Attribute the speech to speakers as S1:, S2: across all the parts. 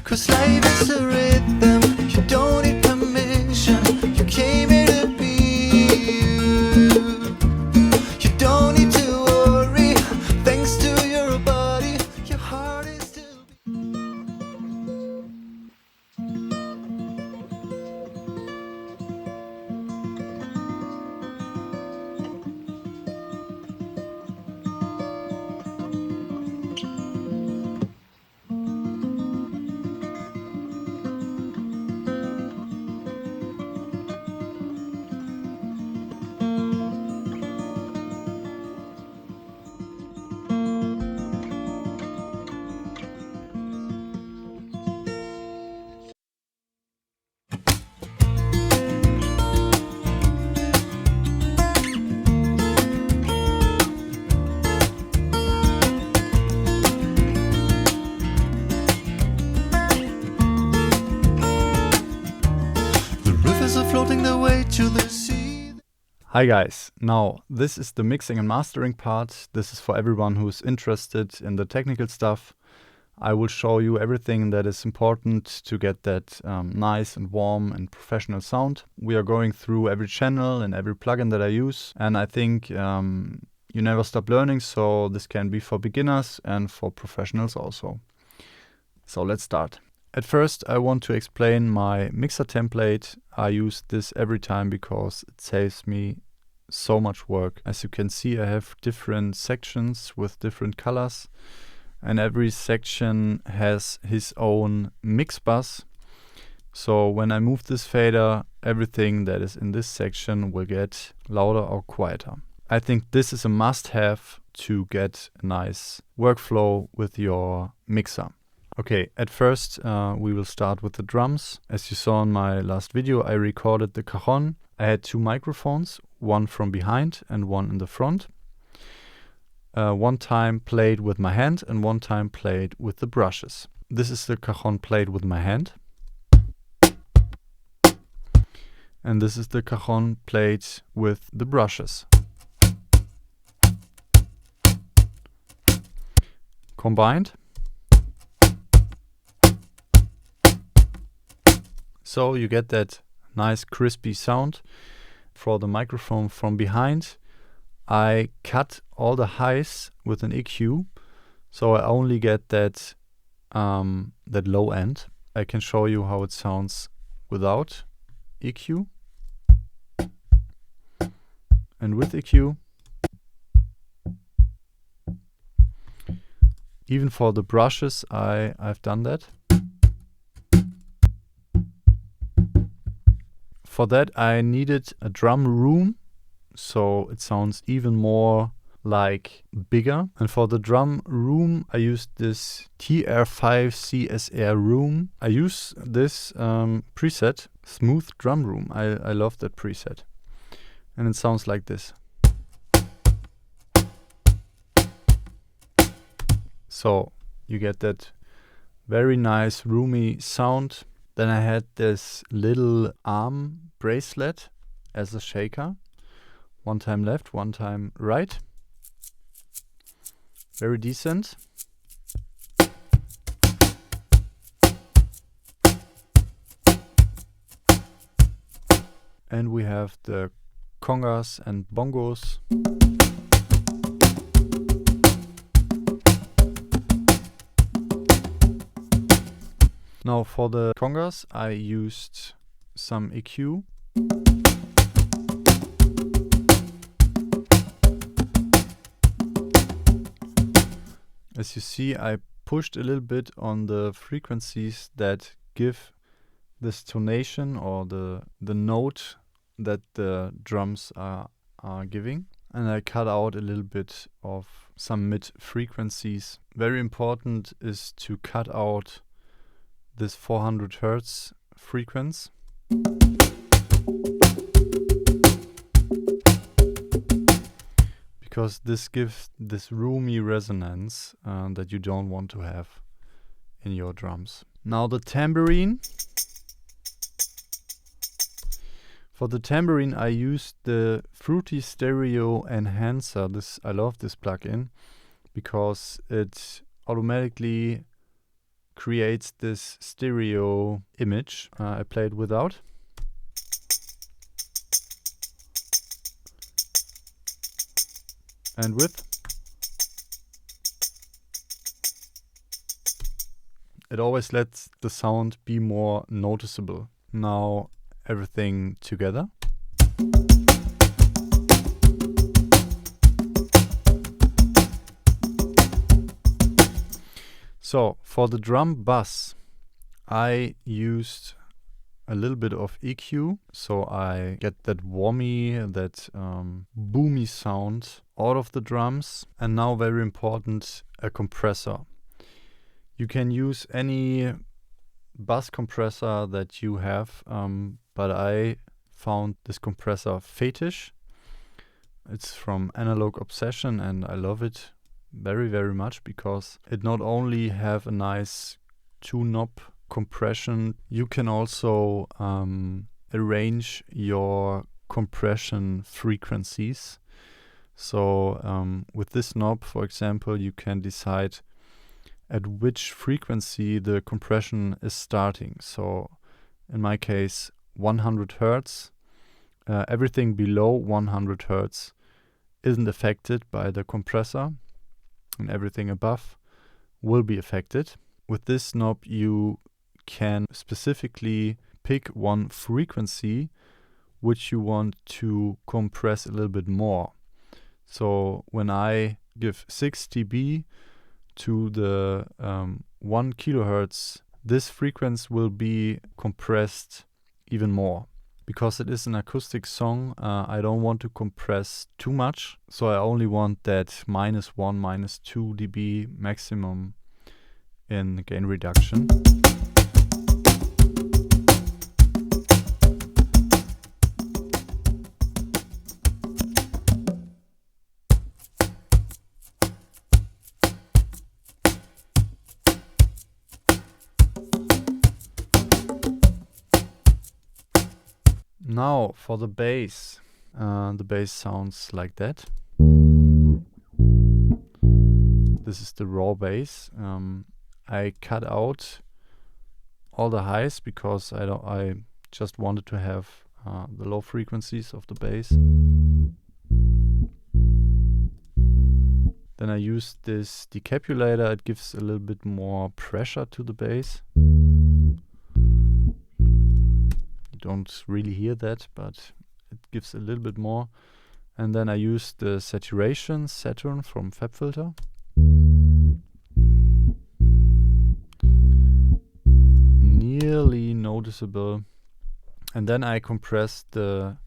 S1: 'Cause life is a rhythm, you don't need permission. You came here to be you. You don't need to worry, thanks to your body, your heart is still floating their way to the sea.
S2: Hi guys, now this is the mixing and mastering part. This is for everyone who's interested in the technical stuff. I will show you everything that is important to get that nice and warm and professional sound. We are going through every channel and every plugin that I use, and I think you never stop learning, so this can be for beginners and for professionals also. So let's start. At first I want to explain my mixer template. I use this every time because it saves me so much work. As you can see, I have different sections with different colors, and every section has his own mix bus. So when I move this fader, everything that is in this section will get louder or quieter. I think this is a must-have to get a nice workflow with your mixer. Okay, at first we will start with the drums. As you saw in my last video, I recorded the cajon. I had two microphones, one from behind and one in the front. One time played with my hand and one time played with the brushes. This is the cajon played with my hand. And this is the cajon played with the brushes. Combined. So you get that nice crispy sound. For the microphone from behind, I cut all the highs with an EQ, so I only get that low end. I can show you how it sounds without EQ and with EQ. Even for the brushes, I've done that. For that I needed a drum room, so it sounds even more like bigger. And for the drum room I used this TR5 CSR room. I use this preset, Smooth Drum Room. I love that preset. And it sounds like this. So you get that very nice roomy sound. Then I had this little arm bracelet as a shaker. One time left, one time right. Very decent. And we have the congas and bongos. Now for the congas I used some EQ. As you see, I pushed a little bit on the frequencies that give this tonation or the note that the drums are giving. And I cut out a little bit of some mid frequencies. Very important is to cut out this 400 Hertz frequency, because this gives this roomy resonance that you don't want to have in your drums. Now the tambourine. For the tambourine I used the Fruity Stereo Enhancer. I love this plugin because it automatically creates this stereo image. I play it without. And with. It always lets the sound be more noticeable. Now everything together. So for the drum bass, I used a little bit of EQ, so I get that whammy, that boomy sound out of the drums. And now very important, a compressor. You can use any bass compressor that you have, but I found this compressor Fetish. It's from Analog Obsession and I love it very, very much because it not only have a nice two-knob compression, you can also arrange your compression frequencies. So with this knob, for example, you can decide at which frequency the compression is starting. So in my case, 100 Hertz. Everything below 100 Hertz isn't affected by the compressor, and everything above will be affected. With this knob, you can specifically pick one frequency which you want to compress a little bit more. So when I give 6 dB to the 1 kilohertz, this frequency will be compressed even more. Because it is an acoustic song, I don't want to compress too much, so I only want that -1, -2 dB maximum in gain reduction. Now for the bass. The bass sounds like that. This is the raw bass. I cut out all the highs because I just wanted to have the low frequencies of the bass. Then I used this decapulator. It gives a little bit more pressure to the bass. Don't really hear that, but it gives a little bit more. And then I use the saturation Saturn from FabFilter. Nearly noticeable. And then I compress the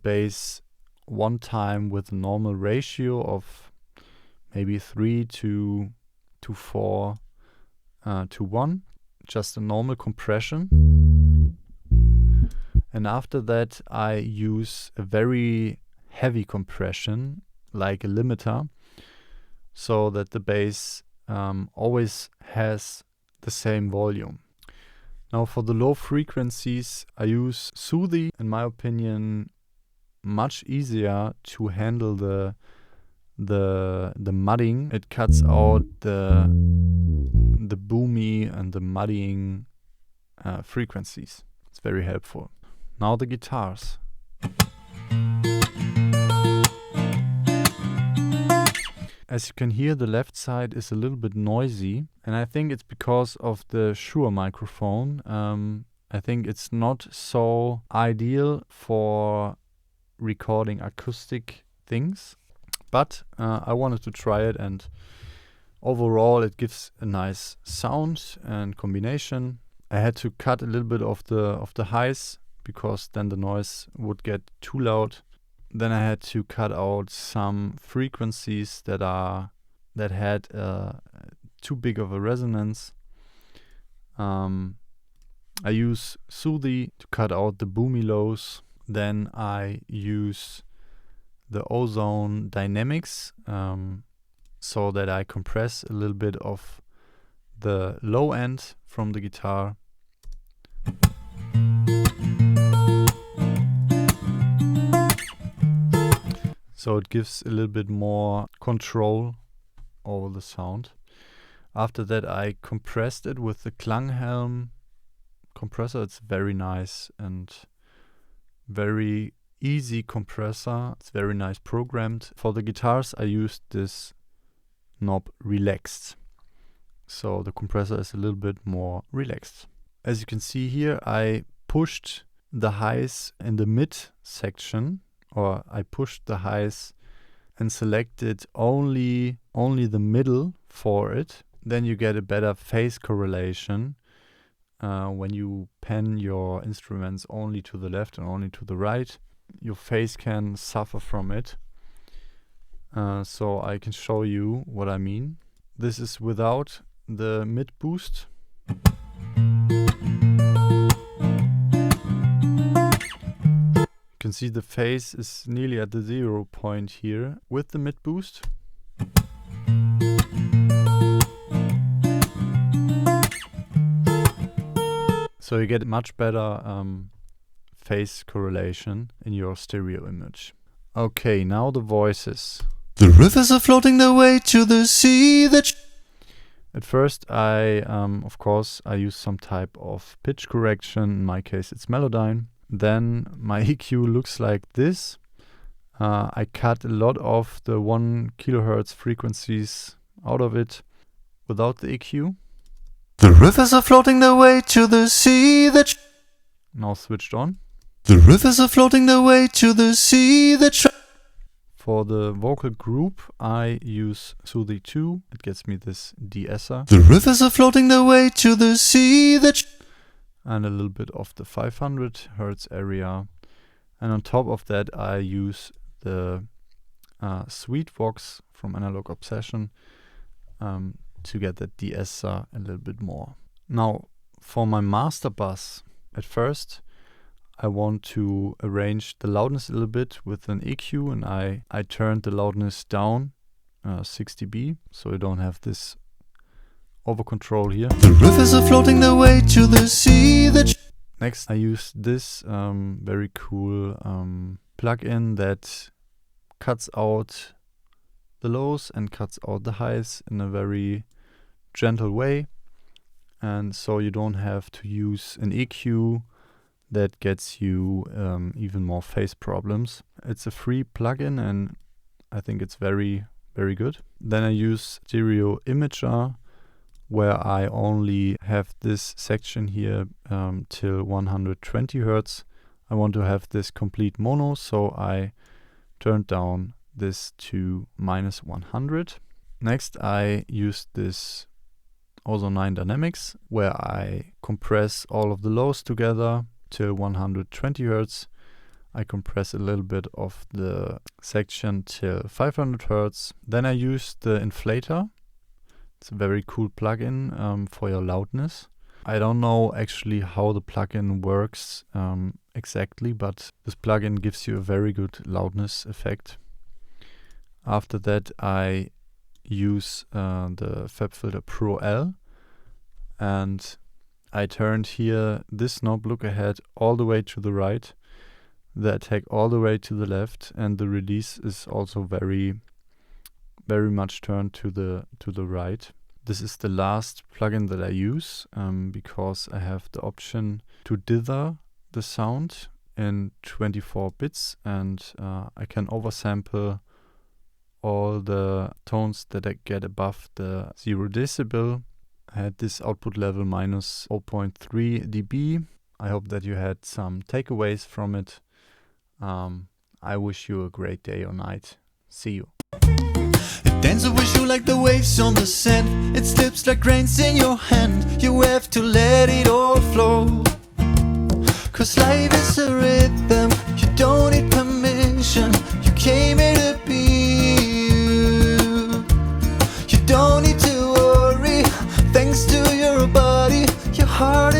S2: bass one time with a normal ratio of maybe 3 to 4 to 1. Just a normal compression. And after that, I use a very heavy compression, like a limiter, so that the bass always has the same volume. Now for the low frequencies, I use Soothie. In my opinion, much easier to handle the mudding. It cuts out the boomy and the muddying frequencies. It's very helpful. Now the guitars. As you can hear, the left side is a little bit noisy, and I think it's because of the Shure microphone. I think it's not so ideal for recording acoustic things, but I wanted to try it, and overall it gives a nice sound and combination. I had to cut a little bit of the highs because then the noise would get too loud. Then I had to cut out some frequencies that had too big of a resonance. I use Soothie to cut out the boomy lows. Then I use the Ozone Dynamics so that I compress a little bit of the low end from the guitar. So it gives a little bit more control over the sound. After that I compressed it with the Klanghelm compressor. It's very nice and very easy compressor. It's very nice programmed. For the guitars I used this knob relaxed, so the compressor is a little bit more relaxed. As you can see here, I pushed the highs in the mid section, or I pushed the highs and selected only the middle for it. Then you get a better phase correlation when you pan your instruments only to the left and only to the right. Your phase can suffer from it. So I can show you what I mean. This is without the mid boost. You can see the phase is nearly at the 0 point here with the mid boost. So you get much better phase correlation in your stereo image. Okay, now the voices.
S1: The rivers are floating their way to the sea.
S2: At first of course I use some type of pitch correction. In my case it's Melodyne. Then my EQ looks like this. I cut a lot of the 1 kilohertz frequencies out of it without the EQ.
S1: The rivers are floating their way to the sea.
S2: Now switched on.
S1: The rivers are floating their way to the sea.
S2: For the vocal group I use Soothie 2. It gets me this de-esser.
S1: The rivers are floating their way to the sea.
S2: And a little bit of the 500 hertz area. And on top of that I use the Sweet Vox from Analog Obsession to get that de-esser a little bit more. Now for my master bass, at first I want to arrange the loudness a little bit with an EQ, and I turned the loudness down 6 dB, so you don't have this over control here.
S1: The rivers are floating their way to the sea.
S2: Next I use this very cool plugin that cuts out the lows and cuts out the highs in a very gentle way, and so you don't have to use an EQ that gets you even more phase problems. It's a free plugin and I think it's very, very good. Then I use Stereo Imager, where I only have this section here till 120 Hertz. I want to have this complete mono, so I turned down this to -100. Next I use this Ozone 9 Dynamics, where I compress all of the lows together till 120 Hertz. I compress a little bit of the section till 500 Hertz. Then I use the inflator. It's a very cool plugin for your loudness. I don't know actually how the plugin works exactly, but this plugin gives you a very good loudness effect. After that I use the FabFilter Pro L, and I turned here this knob look ahead all the way to the right, the attack all the way to the left, and the release is also very much turned to the right. This is the last plugin that I use because I have the option to dither the sound in 24 bits, and I can oversample all the tones that I get above the 0 decibel. I had this output level minus 0.3 dB. I hope that you had some takeaways from it. I wish you a great day or night. See you.
S1: It dances with you like the waves on the sand. It slips like grains in your hand. You have to let it all flow. 'Cause life is a rhythm. You don't need permission. You came here to be you. You don't need to worry. Thanks to your body, your heart